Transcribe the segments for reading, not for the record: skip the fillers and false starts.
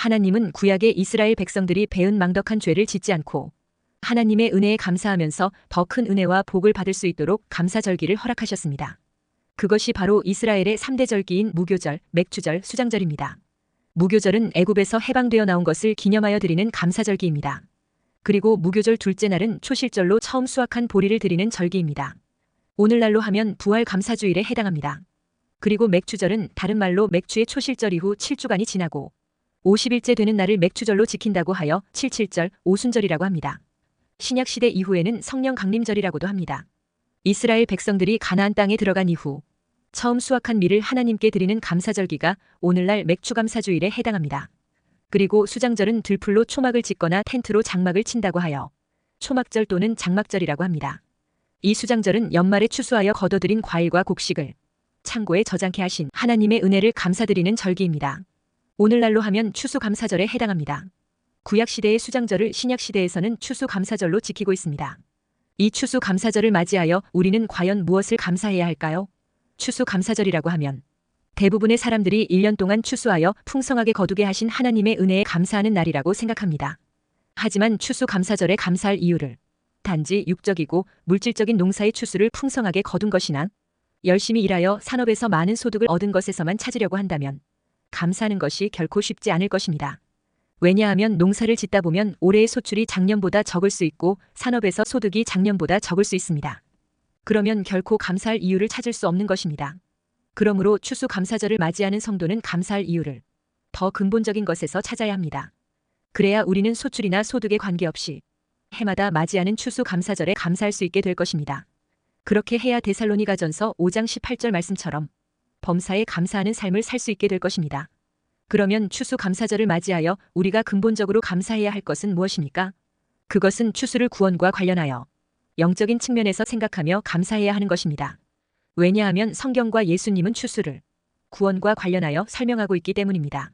하나님은 구약의 이스라엘 백성들이 배은 망덕한 죄를 짓지 않고 하나님의 은혜에 감사하면서 더 큰 은혜와 복을 받을 수 있도록 감사절기를 허락하셨습니다. 그것이 바로 이스라엘의 3대 절기인 무교절, 맥주절, 수장절입니다. 무교절은 애굽에서 해방되어 나온 것을 기념하여 드리는 감사절기입니다. 그리고 무교절 둘째 날은 초실절로 처음 수확한 보리를 드리는 절기입니다. 오늘날로 하면 부활 감사주일에 해당합니다. 그리고 맥주절은 다른 말로 맥주의 초실절 이후 7주간이 지나고 50일째 되는 날을 맥주절로 지킨다고 하여 77절, 오순절이라고 합니다. 신약시대 이후에는 성령 강림절이라고도 합니다. 이스라엘 백성들이 가나안 땅에 들어간 이후 처음 수확한 밀을 하나님께 드리는 감사절기가 오늘날 맥주감사주일에 해당합니다. 그리고 수장절은 들풀로 초막을 짓거나 텐트로 장막을 친다고 하여 초막절 또는 장막절이라고 합니다. 이 수장절은 연말에 추수하여 거둬들인 과일과 곡식을 창고에 저장케 하신 하나님의 은혜를 감사드리는 절기입니다. 오늘날로 하면 추수감사절에 해당합니다. 구약시대의 수장절을 신약시대에서는 추수감사절로 지키고 있습니다. 이 추수감사절을 맞이하여 우리는 과연 무엇을 감사해야 할까요? 추수감사절이라고 하면 대부분의 사람들이 1년 동안 추수하여 풍성하게 거두게 하신 하나님의 은혜에 감사하는 날이라고 생각합니다. 하지만 추수감사절에 감사할 이유를 단지 육적이고 물질적인 농사의 추수를 풍성하게 거둔 것이나 열심히 일하여 산업에서 많은 소득을 얻은 것에서만 찾으려고 한다면 감사하는 것이 결코 쉽지 않을 것입니다. 왜냐하면 농사를 짓다 보면 올해의 소출이 작년보다 적을 수 있고 산업에서 소득이 작년보다 적을 수 있습니다. 그러면 결코 감사할 이유를 찾을 수 없는 것입니다. 그러므로 추수감사절을 맞이하는 성도는 감사할 이유를 더 근본적인 것에서 찾아야 합니다. 그래야 우리는 소출이나 소득에 관계없이 해마다 맞이하는 추수감사절에 감사할 수 있게 될 것입니다. 그렇게 해야 데살로니가전서 5장 18절 말씀처럼 범사에 감사하는 삶을 살 수 있게 될 것입니다. 그러면 추수감사절을 맞이하여 우리가 근본적으로 감사해야 할 것은 무엇입니까? 그것은 추수를 구원과 관련하여 영적인 측면에서 생각하며 감사해야 하는 것입니다. 왜냐하면 성경과 예수님은 추수를 구원과 관련하여 설명하고 있기 때문입니다.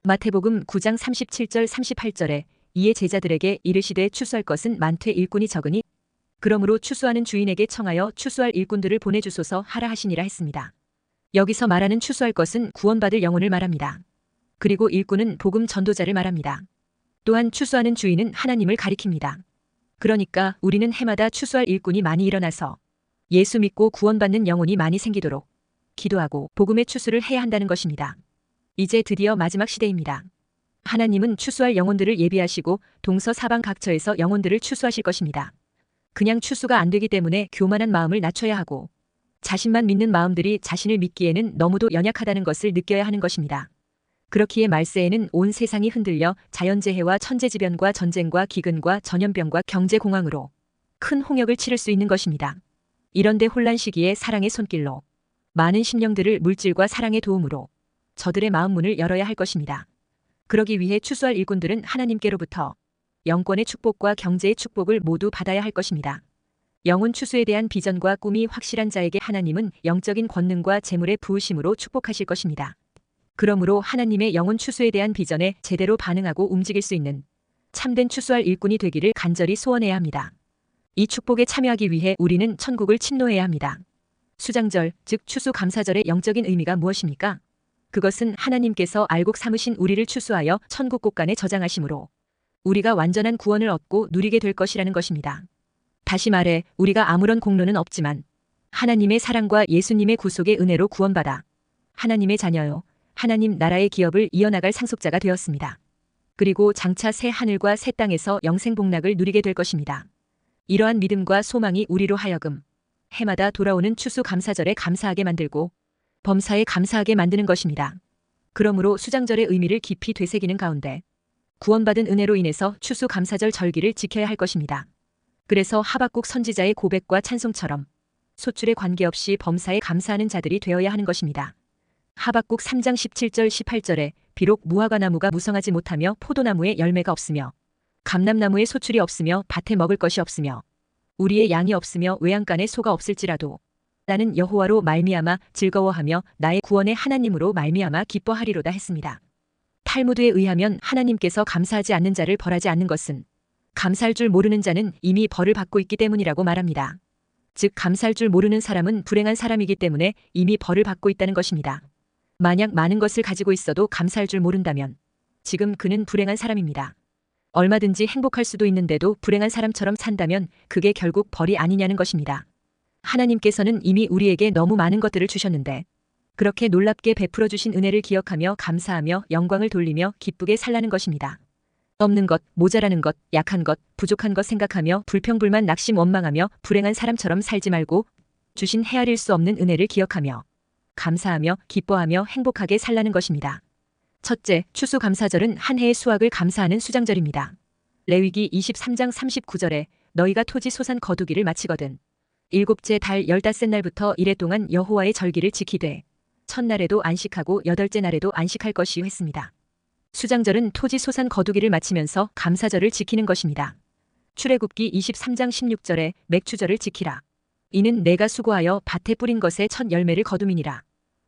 마태복음 9장 37절 38절에 이에 제자들에게 이르시되 추수할 것은 많되 일꾼이 적으니 그러므로 추수하는 주인에게 청하여 추수할 일꾼들을 보내주소서 하라 하시니라 했습니다. 여기서 말하는 추수할 것은 구원받을 영혼을 말합니다. 그리고 일꾼은 복음 전도자를 말합니다. 또한 추수하는 주인은 하나님을 가리킵니다. 그러니까 우리는 해마다 추수할 일꾼이 많이 일어나서 예수 믿고 구원받는 영혼이 많이 생기도록 기도하고 복음의 추수를 해야 한다는 것입니다. 이제 드디어 마지막 시대입니다. 하나님은 추수할 영혼들을 예비하시고 동서사방 각처에서 영혼들을 추수하실 것입니다. 그냥 추수가 안 되기 때문에 교만한 마음을 낮춰야 하고 자신만 믿는 마음들이 자신을 믿기에는 너무도 연약하다는 것을 느껴야 하는 것입니다. 그렇기에 말세에는 온 세상이 흔들려 자연재해와 천재지변과 전쟁과 기근과 전염병과 경제공황으로 큰 홍역을 치를 수 있는 것입니다. 이런데 혼란 시기에 사랑의 손길로 많은 심령들을 물질과 사랑의 도움으로 저들의 마음 문을 열어야 할 것입니다. 그러기 위해 추수할 일꾼들은 하나님께로부터 영권의 축복과 경제의 축복을 모두 받아야 할 것입니다. 영혼 추수에 대한 비전과 꿈이 확실한 자에게 하나님은 영적인 권능과 재물의 부으심으로 축복하실 것입니다. 그러므로 하나님의 영혼 추수에 대한 비전에 제대로 반응하고 움직일 수 있는 참된 추수할 일꾼이 되기를 간절히 소원해야 합니다. 이 축복에 참여하기 위해 우리는 천국을 침노해야 합니다. 수장절, 즉 추수감사절의 영적인 의미가 무엇입니까? 그것은 하나님께서 알곡 삼으신 우리를 추수하여 천국 곳간에 저장하심으로 우리가 완전한 구원을 얻고 누리게 될 것이라는 것입니다. 다시 말해 우리가 아무런 공로는 없지만 하나님의 사랑과 예수님의 구속의 은혜로 구원받아 하나님의 자녀요 하나님 나라의 기업을 이어나갈 상속자가 되었습니다. 그리고 장차 새 하늘과 새 땅에서 영생 복락을 누리게 될 것입니다. 이러한 믿음과 소망이 우리로 하여금 해마다 돌아오는 추수감사절에 감사하게 만들고 범사에 감사하게 만드는 것입니다. 그러므로 수장절의 의미를 깊이 되새기는 가운데 구원받은 은혜로 인해서 추수감사절 절기를 지켜야 할 것입니다. 그래서 하박국 선지자의 고백과 찬송처럼 소출에 관계없이 범사에 감사하는 자들이 되어야 하는 것입니다. 하박국 3장 17절 18절에 비록 무화과 나무가 무성하지 못하며 포도나무에 열매가 없으며 감람나무에 소출이 없으며 밭에 먹을 것이 없으며 우리의 양이 없으며 외양간에 소가 없을지라도 나는 여호와로 말미암아 즐거워하며 나의 구원의 하나님으로 말미암아 기뻐하리로다 했습니다. 탈무드에 의하면 하나님께서 감사하지 않는 자를 벌하지 않는 것은 감사할 줄 모르는 자는 이미 벌을 받고 있기 때문이라고 말합니다. 즉 감사할 줄 모르는 사람은 불행한 사람이기 때문에 이미 벌을 받고 있다는 것입니다. 만약 많은 것을 가지고 있어도 감사할 줄 모른다면 지금 그는 불행한 사람입니다. 얼마든지 행복할 수도 있는데도 불행한 사람처럼 산다면 그게 결국 벌이 아니냐는 것입니다. 하나님께서는 이미 우리에게 너무 많은 것들을 주셨는데 그렇게 놀랍게 베풀어 주신 은혜를 기억하며 감사하며 영광을 돌리며 기쁘게 살라는 것입니다. 없는 것, 모자라는 것, 약한 것, 부족한 것 생각하며 불평불만 낙심 원망하며 불행한 사람처럼 살지 말고 주신 헤아릴 수 없는 은혜를 기억하며 감사하며 기뻐하며 행복하게 살라는 것입니다. 첫째, 추수감사절은 한 해의 수확을 감사하는 수장절입니다. 레위기 23장 39절에 너희가 토지 소산 거두기를 마치거든 일곱째 달 15날부터 이래 동안 여호와의 절기를 지키되 첫날에도 안식하고 여덟째 날에도 안식할 것이요 했습니다. 수장절은 토지 소산 거두기를 마치면서 감사절을 지키는 것입니다. 출애굽기 23장 16절에 맥추절을 지키라. 이는 내가 수고하여 밭에 뿌린 것의 첫 열매를 거둠이니라.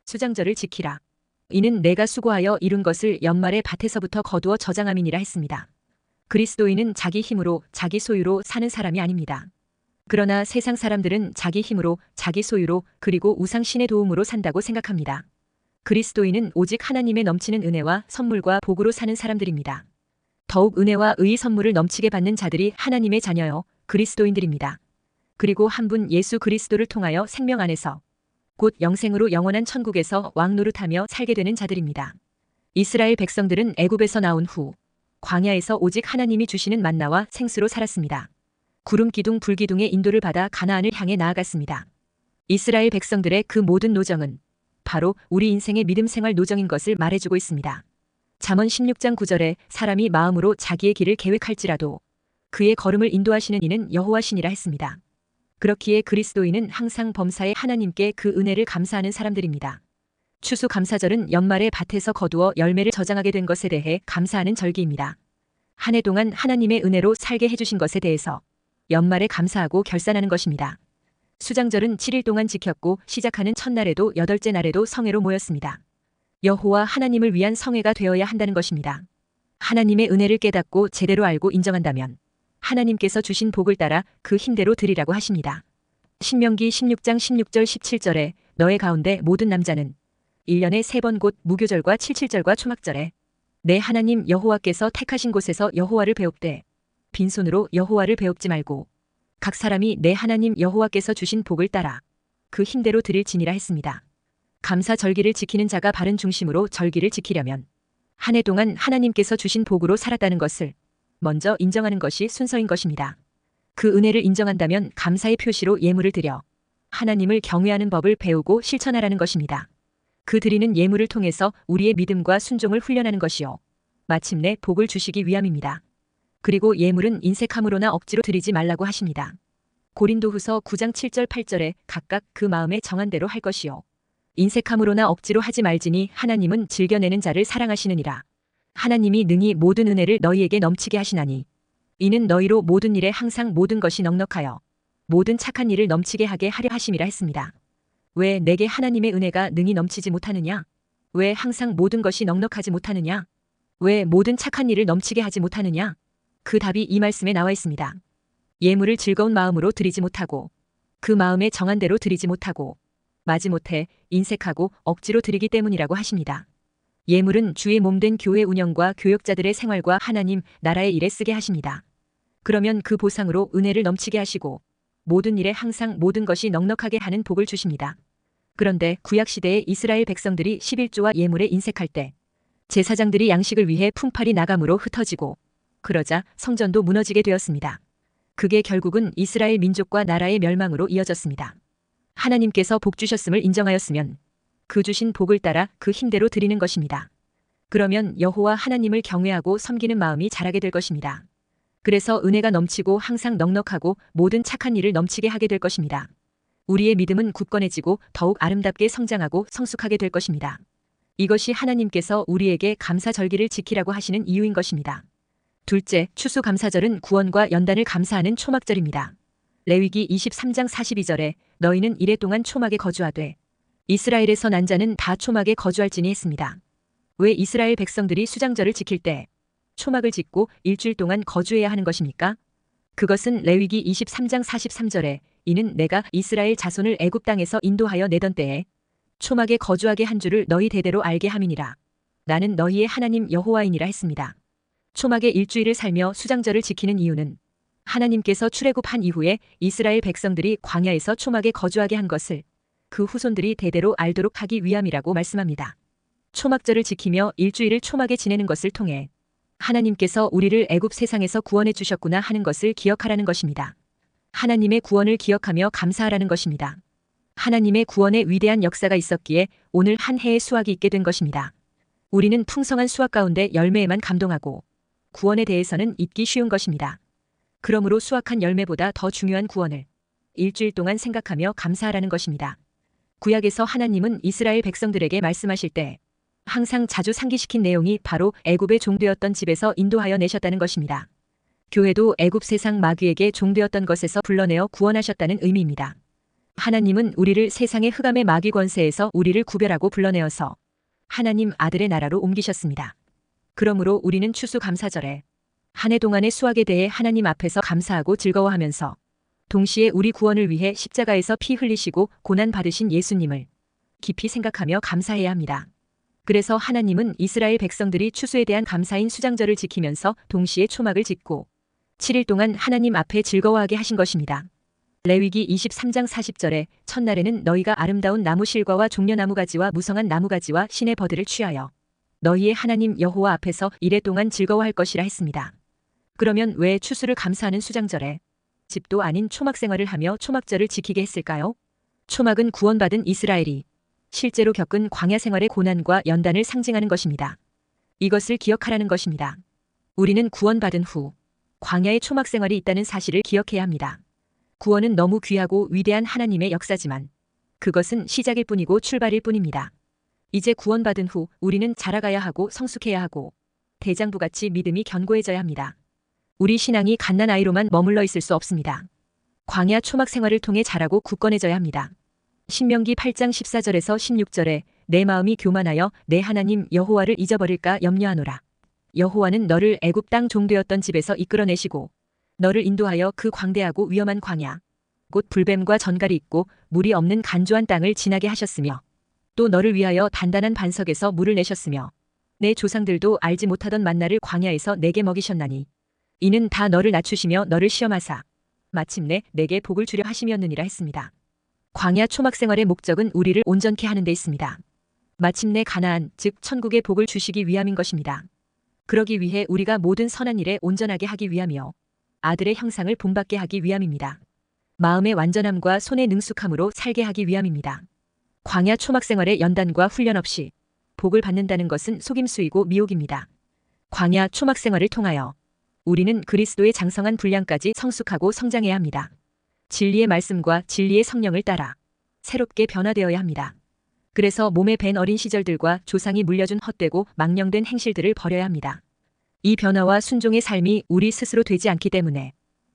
수장절을 지키라. 이는 내가 수고하여 이룬 것을 연말에 밭에서부터 거두어 저장함이니라 했습니다. 그리스도인은 자기 힘으로 자기 소유로 사는 사람이 아닙니다. 그러나 세상 사람들은 자기 힘으로 자기 소유로 그리고 우상신의 도움으로 산다고 생각합니다. 그리스도인은 오직 하나님의 넘치는 은혜와 선물과 복으로 사는 사람들입니다. 더욱 은혜와 의의 선물을 넘치게 받는 자들이 하나님의 자녀요 그리스도인들입니다. 그리고 한 분 예수 그리스도를 통하여 생명 안에서 곧 영생으로 영원한 천국에서 왕노릇하며 살게 되는 자들입니다. 이스라엘 백성들은 애굽에서 나온 후 광야에서 오직 하나님이 주시는 만나와 생수로 살았습니다. 구름 기둥 불 기둥의 인도를 받아 가나안을 향해 나아갔습니다. 이스라엘 백성들의 그 모든 노정은 바로 우리 인생의 믿음 생활 노정인 것을 말해주고 있습니다. 잠언 16장 9절에 사람이 마음으로 자기의 길을 계획할지라도 그의 걸음을 인도하시는 이는 여호와시니라 했습니다. 그렇기에 그리스도인은 항상 범사에 하나님께 그 은혜를 감사하는 사람들입니다. 추수감사절은 연말에 밭에서 거두어 열매를 저장하게 된 것에 대해 감사하는 절기입니다. 한 해 동안 하나님의 은혜로 살게 해주신 것에 대해서 연말에 감사하고 결산하는 것입니다. 수장절은 7일 동안 지켰고 시작하는 첫날에도 여덟째 날에도 성회로 모였습니다. 여호와 하나님을 위한 성회가 되어야 한다는 것입니다. 하나님의 은혜를 깨닫고 제대로 알고 인정한다면 하나님께서 주신 복을 따라 그 힘대로 드리라고 하십니다. 신명기 16장 16절 17절에 너의 가운데 모든 남자는 1년에 3번 곧 무교절과 칠칠절과 초막절에 내 하나님 여호와께서 택하신 곳에서 여호와를 배웁되 빈손으로 여호와를 배웁지 말고 각 사람이 내 하나님 여호와께서 주신 복을 따라 그 힘대로 드릴지니라 했습니다. 감사 절기를 지키는 자가 바른 중심으로 절기를 지키려면 한 해 동안 하나님께서 주신 복으로 살았다는 것을 먼저 인정하는 것이 순서인 것입니다. 그 은혜를 인정한다면 감사의 표시로 예물을 드려 하나님을 경외하는 법을 배우고 실천하라는 것입니다. 그 드리는 예물을 통해서 우리의 믿음과 순종을 훈련하는 것이요 마침내 복을 주시기 위함입니다. 그리고 예물은 인색함으로나 억지로 드리지 말라고 하십니다. 고린도후서 9장 7절 8절에 각각 그 마음에 정한 대로 할 것이요 인색함으로나 억지로 하지 말지니 하나님은 즐겨내는 자를 사랑하시느니라. 하나님이 능히 모든 은혜를 너희에게 넘치게 하시나니 이는 너희로 모든 일에 항상 모든 것이 넉넉하여 모든 착한 일을 넘치게 하게 하려 하심이라 했습니다. 왜 내게 하나님의 은혜가 능히 넘치지 못하느냐? 왜 항상 모든 것이 넉넉하지 못하느냐? 왜 모든 착한 일을 넘치게 하지 못하느냐? 그 답이 이 말씀에 나와 있습니다. 예물을 즐거운 마음으로 드리지 못하고 그 마음에 정한 대로 드리지 못하고 마지못해 인색하고 억지로 드리기 때문이라고 하십니다. 예물은 주의 몸된 교회 운영과 교역자들의 생활과 하나님 나라의 일에 쓰게 하십니다. 그러면 그 보상으로 은혜를 넘치게 하시고 모든 일에 항상 모든 것이 넉넉하게 하는 복을 주십니다. 그런데 구약시대의 이스라엘 백성들이 11조와 예물에 인색할 때 제사장들이 양식을 위해 품팔이 나감으로 흩어지고 그러자 성전도 무너지게 되었습니다. 그게 결국은 이스라엘 민족과 나라의 멸망으로 이어졌습니다. 하나님께서 복 주셨음을 인정하였으면 그 주신 복을 따라 그 힘대로 드리는 것입니다. 그러면 여호와 하나님을 경외하고 섬기는 마음이 자라게 될 것입니다. 그래서 은혜가 넘치고 항상 넉넉하고 모든 착한 일을 넘치게 하게 될 것입니다. 우리의 믿음은 굳건해지고 더욱 아름답게 성장하고 성숙하게 될 것입니다. 이것이 하나님께서 우리에게 감사절기를 지키라고 하시는 이유인 것입니다. 둘째, 추수감사절은 구원과 연단을 감사하는 초막절입니다. 레위기 23장 42절에 너희는 이래 동안 초막에 거주하되 이스라엘에서 난 자는 다 초막에 거주할지니 했습니다. 왜 이스라엘 백성들이 수장절을 지킬 때 초막을 짓고 일주일 동안 거주해야 하는 것입니까? 그것은 레위기 23장 43절에 이는 내가 이스라엘 자손을 애굽 땅에서 인도하여 내던 때에 초막에 거주하게 한 줄을 너희 대대로 알게 함이니라. 나는 너희의 하나님 여호와이니라 했습니다. 초막의 일주일을 살며 수장절을 지키는 이유는 하나님께서 출애굽한 이후에 이스라엘 백성들이 광야에서 초막에 거주하게 한 것을 그 후손들이 대대로 알도록 하기 위함이라고 말씀합니다. 초막절을 지키며 일주일을 초막에 지내는 것을 통해 하나님께서 우리를 애굽 세상에서 구원해 주셨구나 하는 것을 기억하라는 것입니다. 하나님의 구원을 기억하며 감사하라는 것입니다. 하나님의 구원의 위대한 역사가 있었기에 오늘 한 해의 수확이 있게 된 것입니다. 우리는 풍성한 수확 가운데 열매에만 감동하고 구원에 대해서는 잊기 쉬운 것입니다. 그러므로 수확한 열매보다 더 중요한 구원을 일주일 동안 생각하며 감사하라는 것입니다. 구약에서 하나님은 이스라엘 백성들에게 말씀하실 때 항상 자주 상기시킨 내용이 바로 애굽의 종되었던 집에서 인도하여 내셨다는 것입니다. 교회도 애굽 세상 마귀에게 종되었던 것에서 불러내어 구원하셨다는 의미입니다. 하나님은 우리를 세상의 흑암의 마귀 권세에서 우리를 구별하고 불러내어서 하나님 아들의 나라로 옮기셨습니다. 그러므로 우리는 추수감사절에 한 해 동안의 수확에 대해 하나님 앞에서 감사하고 즐거워하면서 동시에 우리 구원을 위해 십자가에서 피 흘리시고 고난 받으신 예수님을 깊이 생각하며 감사해야 합니다. 그래서 하나님은 이스라엘 백성들이 추수에 대한 감사인 수장절을 지키면서 동시에 초막을 짓고 7일 동안 하나님 앞에 즐거워하게 하신 것입니다. 레위기 23장 40절에 첫날에는 너희가 아름다운 나무 실과와 종려나무 가지와 무성한 나무 가지와 신의 버들을 취하여 너희의 하나님 여호와 앞에서 이래 동안 즐거워할 것이라 했습니다. 그러면 왜 추수를 감사하는 수장절에 집도 아닌 초막 생활을 하며 초막절을 지키게 했을까요? 초막은 구원받은 이스라엘이 실제로 겪은 광야 생활의 고난과 연단을 상징하는 것입니다. 이것을 기억하라는 것입니다. 우리는 구원받은 후 광야의 초막 생활이 있다는 사실을 기억해야 합니다. 구원은 너무 귀하고 위대한 하나님의 역사지만 그것은 시작일 뿐이고 출발일 뿐입니다. 이제 구원받은 후 우리는 자라가야 하고 성숙해야 하고 대장부같이 믿음이 견고해져야 합니다. 우리 신앙이 갓난아이로만 머물러 있을 수 없습니다. 광야 초막 생활을 통해 자라고 굳건해져야 합니다. 신명기 8장 14절에서 16절에 내 마음이 교만하여 내 하나님 여호와를 잊어버릴까 염려하노라. 여호와는 너를 애굽 땅 종되었던 집에서 이끌어내시고 너를 인도하여 그 광대하고 위험한 광야 곧 불뱀과 전갈이 있고 물이 없는 간조한 땅을 지나게 하셨으며 또 너를 위하여 단단한 반석에서 물을 내셨으며 내 조상들도 알지 못하던 만나를 광야에서 내게 먹이셨나니 이는 다 너를 낮추시며 너를 시험하사 마침내 내게 복을 주려 하심이었느니라 했습니다. 광야 초막 생활의 목적은 우리를 온전케 하는 데 있습니다. 마침내 가나안 즉 천국의 복을 주시기 위함인 것입니다. 그러기 위해 우리가 모든 선한 일에 온전하게 하기 위하며 아들의 형상을 본받게 하기 위함입니다. 마음의 완전함과 손의 능숙함으로 살게 하기 위함입니다. 광야 초막 생활의 연단과 훈련 없이 복을 받는다는 것은 속임수이고 미혹입니다. 광야 초막 생활을 통하여 우리는 그리스도의 장성한 분량까지 성숙하고 성장해야 합니다. 진리의 말씀과 진리의 성령을 따라 새롭게 변화되어야 합니다. 그래서 몸에 밴 어린 시절들과 조상이 물려준 헛되고 망령된 행실들을 버려야 합니다. 이 변화와 순종의 삶이 우리 스스로 되지 않기 때문에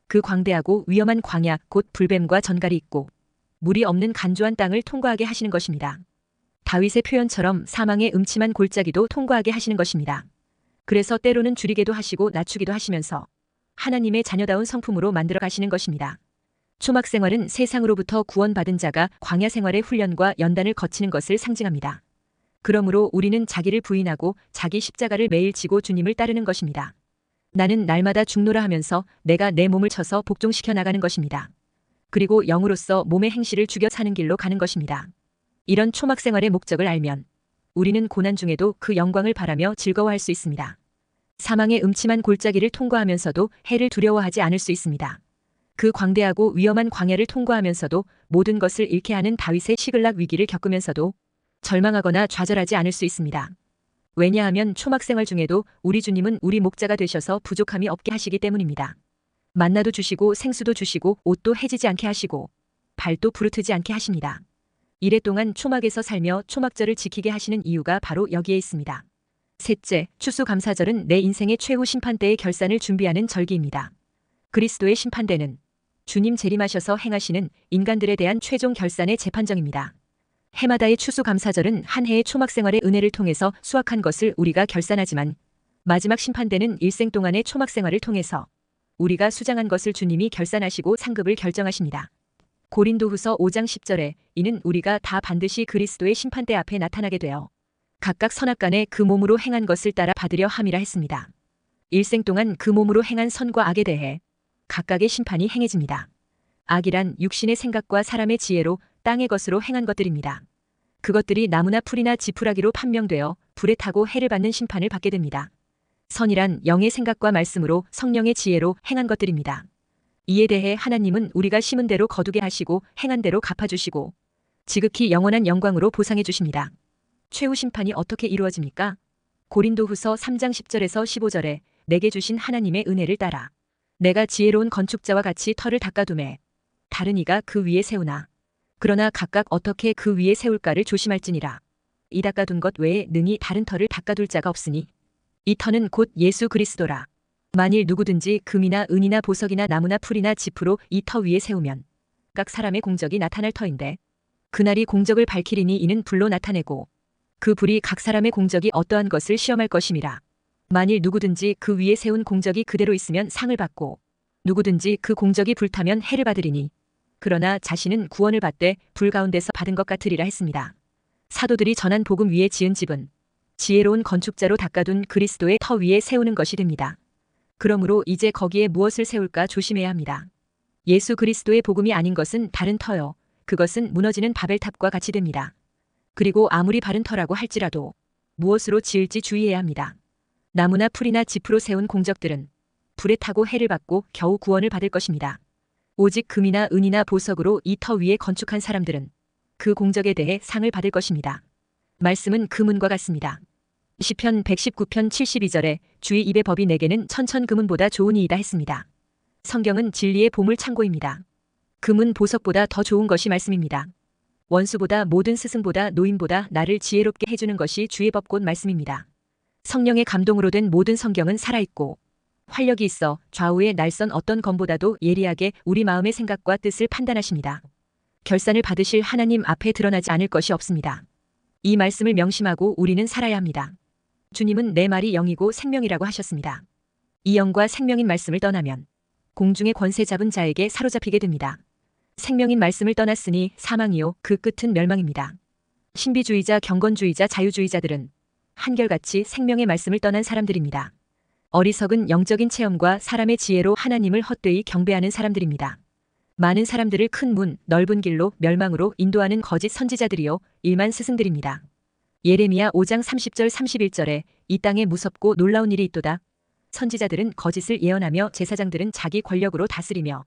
그 광대하고 위험한 광야 곧 불뱀과 전갈이 있고 물이 없는 간조한 땅을 통과하게 하시는 것입니다. 다윗의 표현처럼 사망의 음침한 골짜기도 통과하게 하시는 것입니다. 그래서 때로는 줄이게도 하시고 낮추기도 하시면서 하나님의 자녀다운 성품으로 만들어 가시는 것입니다. 초막 생활은 세상으로부터 구원받은 자가 광야 생활의 훈련과 연단을 거치는 것을 상징합니다. 그러므로 우리는 자기를 부인하고 자기 십자가를 매일 지고 주님을 따르는 것입니다. 나는 날마다 죽노라 하면서 내가 내 몸을 쳐서 복종시켜 나가는 것입니다. 그리고 영으로서 몸의 행실을 죽여 사는 길로 가는 것입니다. 이런 초막 생활의 목적을 알면 우리는 고난 중에도 그 영광을 바라며 즐거워할 수 있습니다. 사망의 음침한 골짜기를 통과하면서도 해를 두려워하지 않을 수 있습니다. 그 광대하고 위험한 광야를 통과하면서도 모든 것을 잃게 하는 다윗의 시글락 위기를 겪으면서도 절망하거나 좌절하지 않을 수 있습니다. 왜냐하면 초막 생활 중에도 우리 주님은 우리 목자가 되셔서 부족함이 없게 하시기 때문입니다. 만나도 주시고 생수도 주시고 옷도 해지지 않게 하시고 발도 부르트지 않게 하십니다. 이래 동안 초막에서 살며 초막절을 지키게 하시는 이유가 바로 여기에 있습니다. 셋째, 추수감사절은 내 인생의 최후 심판대의 결산을 준비하는 절기입니다. 그리스도의 심판대는 주님 재림하셔서 행하시는 인간들에 대한 최종 결산의 재판정입니다. 해마다의 추수감사절은 한 해의 초막생활의 은혜를 통해서 수확한 것을 우리가 결산하지만 마지막 심판대는 일생 동안의 초막생활을 통해서 우리가 수장한 것을 주님이 결산하시고 상급을 결정하십니다. 고린도후서 5장 10절에 이는 우리가 다 반드시 그리스도의 심판대 앞에 나타나게 되어 각각 선악간에 그 몸으로 행한 것을 따라 받으려 함이라 했습니다. 일생 동안 그 몸으로 행한 선과 악에 대해 각각의 심판이 행해집니다. 악이란 육신의 생각과 사람의 지혜로 땅의 것으로 행한 것들입니다. 그것들이 나무나 풀이나 지푸라기로 판명되어 불에 타고 해를 받는 심판을 받게 됩니다. 선이란 영의 생각과 말씀으로 성령의 지혜로 행한 것들입니다. 이에 대해 하나님은 우리가 심은 대로 거두게 하시고 행한 대로 갚아주시고 지극히 영원한 영광으로 보상해 주십니다. 최후 심판이 어떻게 이루어집니까? 고린도후서 3장 10절에서 15절에 내게 주신 하나님의 은혜를 따라 내가 지혜로운 건축자와 같이 터를 닦아두매 다른 이가 그 위에 세우나 그러나 각각 어떻게 그 위에 세울까를 조심할지니라. 이 닦아둔 것 외에 능히 다른 터를 닦아둘 자가 없으니 이 터는 곧 예수 그리스도라. 만일 누구든지 금이나 은이나 보석이나 나무나 풀이나 지푸로 이 터 위에 세우면 각 사람의 공적이 나타날 터인데 그날이 공적을 밝히리니 이는 불로 나타내고 그 불이 각 사람의 공적이 어떠한 것을 시험할 것임이라. 만일 누구든지 그 위에 세운 공적이 그대로 있으면 상을 받고 누구든지 그 공적이 불타면 해를 받으리니 그러나 자신은 구원을 받되 불 가운데서 받은 것 같으리라 했습니다. 사도들이 전한 복음 위에 지은 집은 지혜로운 건축자로 닦아둔 그리스도의 터 위에 세우는 것이 됩니다. 그러므로 이제 거기에 무엇을 세울까 조심해야 합니다. 예수 그리스도의 복음이 아닌 것은 다른 터요. 그것은 무너지는 바벨탑과 같이 됩니다. 그리고 아무리 바른 터라고 할지라도 무엇으로 지을지 주의해야 합니다. 나무나 풀이나 지푸로 세운 공적들은 불에 타고 해를 받고 겨우 구원을 받을 것입니다. 오직 금이나 은이나 보석으로 이 터 위에 건축한 사람들은 그 공적에 대해 상을 받을 것입니다. 말씀은 금은과 같습니다. 시편 119편 72절에 주의 입의 법이 내게는 천천금은보다 좋으니이다 했습니다. 성경은 진리의 보물 창고입니다. 금은 보석보다 더 좋은 것이 말씀입니다. 원수보다 모든 스승보다 노인보다 나를 지혜롭게 해주는 것이 주의 법 곧 말씀입니다. 성령의 감동으로 된 모든 성경은 살아있고 활력이 있어 좌우의 날선 어떤 검보다도 예리하게 우리 마음의 생각과 뜻을 판단하십니다. 결산을 받으실 하나님 앞에 드러나지 않을 것이 없습니다. 이 말씀을 명심하고 우리는 살아야 합니다. 주님은 내 말이 영이고 생명이라고 하셨습니다. 이 영과 생명인 말씀을 떠나면 공중의 권세 잡은 자에게 사로잡히게 됩니다. 생명인 말씀을 떠났으니 사망이요 그 끝은 멸망입니다. 신비주의자, 경건주의자, 자유주의자들은 한결같이 생명의 말씀을 떠난 사람들입니다. 어리석은 영적인 체험과 사람의 지혜로 하나님을 헛되이 경배하는 사람들입니다. 많은 사람들을 큰 문, 넓은 길로 멸망으로 인도하는 거짓 선지자들이요 일만 스승들입니다. 예레미야 5장 30절 31절에 이 땅에 무섭고 놀라운 일이 있도다. 선지자들은 거짓을 예언하며 제사장들은 자기 권력으로 다스리며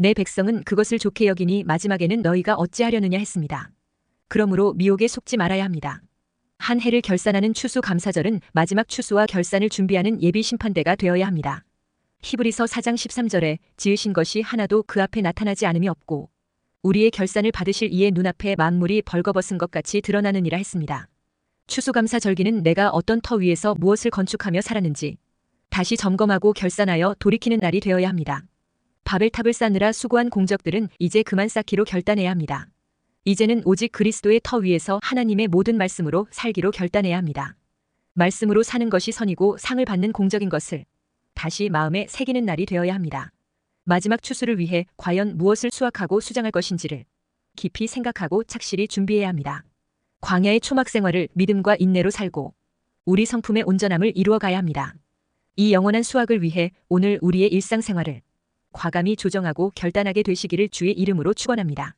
내 백성은 그것을 좋게 여기니 마지막에는 너희가 어찌하려느냐 했습니다. 그러므로 미혹에 속지 말아야 합니다. 한 해를 결산하는 추수감사절은 마지막 추수와 결산을 준비하는 예비 심판대가 되어야 합니다. 히브리서 4장 13절에 지으신 것이 하나도 그 앞에 나타나지 않음이 없고 우리의 결산을 받으실 이의 눈앞에 만물이 벌거벗은 것 같이 드러나느니라 했습니다. 추수감사절기는 내가 어떤 터 위에서 무엇을 건축하며 살았는지 다시 점검하고 결산하여 돌이키는 날이 되어야 합니다. 바벨탑을 쌓느라 수고한 공적들은 이제 그만 쌓기로 결단해야 합니다. 이제는 오직 그리스도의 터 위에서 하나님의 모든 말씀으로 살기로 결단해야 합니다. 말씀으로 사는 것이 선이고 상을 받는 공적인 것을 다시 마음에 새기는 날이 되어야 합니다. 마지막 추수를 위해 과연 무엇을 수확하고 수장할 것인지를 깊이 생각하고 착실히 준비해야 합니다. 광야의 초막 생활을 믿음과 인내로 살고 우리 성품의 온전함을 이루어 가야 합니다. 이 영원한 수확을 위해 오늘 우리의 일상생활을 과감히 조정하고 결단하게 되시기를 주의 이름으로 축원합니다.